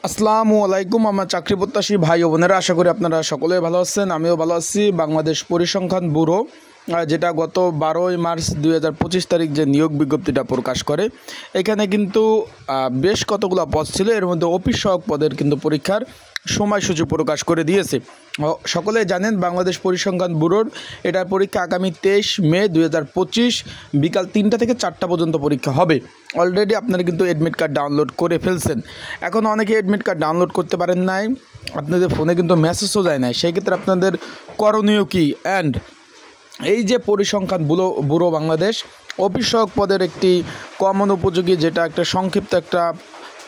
আসসালামু আলাইকুম। আমার চাকরি প্রত্যাশী ভাই ও বোনেরা, আশা করি আপনারা সকলেই ভালো আছেন। আমিও ভালো আছি। বাংলাদেশ পরিসংখ্যান ব্যুরো যেটা গত 12 মার্চ 2025 তারিখ যে নিয়োগ বিজ্ঞপ্তিটা প্রকাশ করে, এখানে কিন্তু বেশ কতগুলো পদ ছিল। এর মধ্যে অফিস সহায়ক পদের কিন্তু পরীক্ষার সময়সূচি প্রকাশ করে দিয়েছে। সকলে জানেন বাংলাদেশ পরিসংখ্যান ব্যুরোর এটার পরীক্ষা আগামী 23 মে 2025 বিকাল 3টা থেকে 4টা পর্যন্ত পরীক্ষা হবে। অলরেডি আপনারা কিন্তু অ্যাডমিট কার্ড ডাউনলোড করে ফেলছেন। এখন অনেকে অ্যাডমিট কার্ড ডাউনলোড করতে পারেন নাই, আপনাদের ফোনে কিন্তু মেসেজও যায় নাই। সেই ক্ষেত্রে আপনাদের করণীয় কী? অ্যান্ড এই যে পরিসংখ্যান ব্যুরো বাংলাদেশ অফিস সহায়ক পদের একটি কমন উপযোগী, যেটা একটা সংক্ষিপ্ত একটা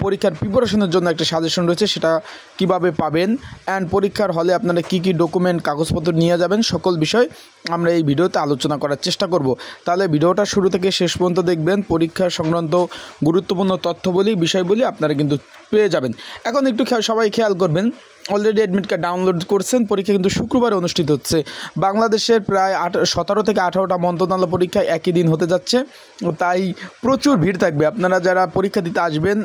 পরীক্ষার প্রিপারেশনের জন্য একটা সাজেশন রয়েছে, সেটা কিভাবে পাবেন অ্যান্ড পরীক্ষার হলে আপনারা কি কি ডকুমেন্ট কাগজপত্র নিয়ে যাবেন, সকল বিষয় আমরা এই ভিডিওতে আলোচনা করার চেষ্টা করব। তাহলে ভিডিওটা শুরু থেকে শেষ পর্যন্ত দেখবেন। পরীক্ষা সংক্রান্ত গুরুত্বপূর্ণ তথ্যবলী বিষয়বলি আপনারা কিন্তু পেয়ে যাবেন। এখন একটু সবাই খেয়াল করবেন, অলরেডি অ্যাডমিট কার্ড ডাউনলোড করছেন। পরীক্ষা কিন্তু শুক্রবারে অনুষ্ঠিত হচ্ছে। বাংলাদেশের প্রায় 17 থেকে 18টা মন্ত্রণালয় পরীক্ষা একই দিন হতে যাচ্ছে, তাই প্রচুর ভিড় থাকবে। আপনারা যারা পরীক্ষা দিতে আসবেন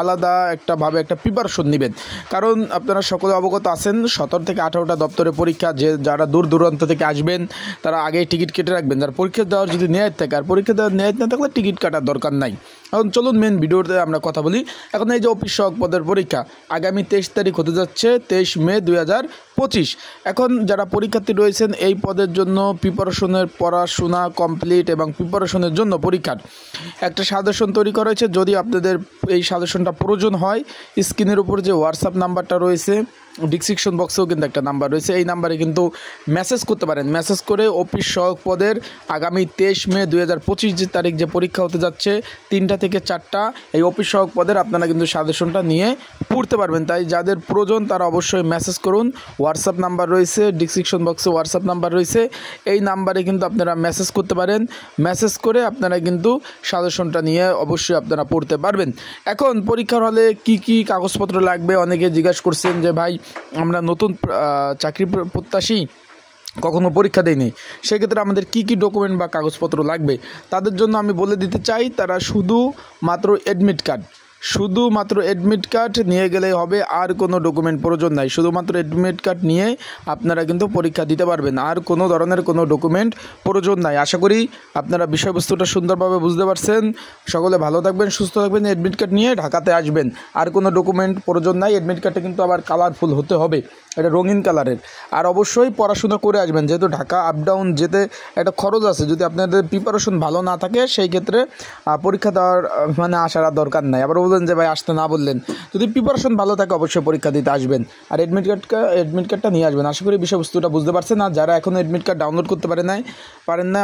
আলাদা একটাভাবে একটা প্রিপারেশন নেবেন, কারণ আপনারা সকলে অবগত আছেন 17 থেকে 18টা দপ্তরে পরীক্ষা। যারা দূর দূরান্ত থেকে আসবেন তারা আগেই টিকিট কেটে রাখবেন। যারা পরীক্ষা দেওয়ার যদি নিয়ত থাকে, আর পরীক্ষা দেওয়ার নিয়ত না থাকলে টিকিট কাটার দরকার নাই। এখন চলুন মেন ভিডিওতে আমরা কথা বলি। এখন এই যে অফিস সহায়ক পদের পরীক্ষা আগামী 23 তারিখ হতে যাচ্ছে, 23 মে 2025। এখন যারা পরীক্ষার্থী রয়েছেন এই পদের জন্য পড়াশোনা কমপ্লিট এবং প্রিপারেশনের জন্য পরীক্ষার একটা সাজেশন তৈরি করা হয়েছে। যদি আপনাদের এই সাজেশনটা প্রয়োজন হয়, স্ক্রিনের উপর যে হোয়াটসঅ্যাপ নাম্বারটা রয়েছে, ডিসক্রিপশন বক্সেও কিন্তু একটা নাম্বার রয়েছে, এই নাম্বারে কিন্তু মেসেজ করতে পারেন। মেসেজ করে অফিস সহায়ক পদের আগামী 23 মে 2025 যে তারিখ যে পরীক্ষা হতে যাচ্ছে 3টা থেকে 4টা, এই অফিস সহায়ক পদের আপনারা কিন্তু সাজেশনটা নিয়ে পড়তে পারবেন। তাই যাদের প্রয়োজন তারা অবশ্যই মেসেজ করুন। হোয়াটসঅ্যাপ নাম্বার রয়েছে, ডিসক্রিপশন বক্সে হোয়াটসঅ্যাপ নাম্বার রয়েছে, এই নাম্বারে কিন্তু আপনারা মেসেজ করতে পারেন। মেসেজ করে আপনারা কিন্তু সাজেশনটা নিয়ে অবশ্যই আপনারা পড়তে পারবেন। এখন পরীক্ষার হলে কি কি কাগজপত্র লাগবে, অনেকে জিজ্ঞাসা করছেন যে ভাই আমরা নতুন চাকরি প্রত্যাশী, কখনো পরীক্ষা দেয়নি, সেক্ষেত্রে আমাদের কি কি ডকুমেন্ট বা কাগজপত্র লাগবে। তাদের জন্য আমি বলে দিতে চাই, তারা শুধুমাত্র অ্যাডমিট কার্ড নিয়ে গেলেই হবে, আর কোনো ডকুমেন্ট প্রয়োজন নাই। শুধুমাত্র অ্যাডমিট কার্ড নিয়ে আপনারা কিন্তু পরীক্ষা দিতে পারবেন, আর কোনো ধরনের কোনো ডকুমেন্ট প্রয়োজন নাই। আশা করি আপনারা বিষয়বস্তুটা সুন্দরভাবে বুঝতে পারছেন। সকলে ভালো থাকবেন, সুস্থ থাকবেন। অ্যাডমিট কার্ড নিয়ে ঢাকাতে আসবেন, আর কোনো ডকুমেন্ট প্রয়োজন নাই। অ্যাডমিট কার্ডটা কিন্তু আবার কালারফুল হতে হবে, এটা রঙিন কালারের। আর অবশ্যই পড়াশোনা করে আসবেন, যেহেতু ঢাকা আপ ডাউন যেতে একটা খরচ আছে। যদি আপনাদের প্রিপারেশন ভালো না থাকে, সেই ক্ষেত্রে পরীক্ষা দেওয়ার আসার দরকার নাই। আবার বলবেন যে ভাই আসতে না বললেন, যদি প্রিপারেশন ভালো থাকে অবশ্যই পরীক্ষা দিতে আসবেন, আর অ্যাডমিট কার্ডটা নিয়ে আসবেন। আশা করি বিষয়বস্তুটা বুঝতে পারছেন। আর যারা এখনও অ্যাডমিট কার্ড ডাউনলোড করতে পারেন নাই,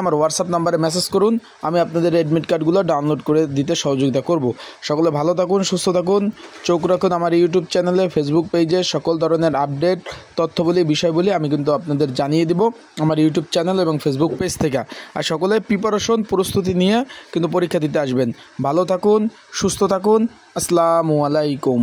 আমার হোয়াটসঅ্যাপ নাম্বারে মেসেজ করুন, আমি আপনাদের অ্যাডমিট কার্ডগুলো ডাউনলোড করে দিতে সহযোগিতা করব। সকলে ভালো থাকুন, সুস্থ থাকুন। চোখ রাখুন আমার ইউটিউব চ্যানেলে, ফেসবুক পেজে সকল ধরনের আপডেট তথ্যবলী বিষয়বলি আমি কিন্তু আপনাদের জানিয়ে দেব আমার ইউটিউব চ্যানেল এবং ফেসবুক পেজ থেকে। আর সকলে প্রিপারেশন প্রস্তুতি নিয়ে কিন্তু পরীক্ষা দিতে আসবেন। ভালো থাকুন, সুস্থ থাকুন। আসসালামু আলাইকুম।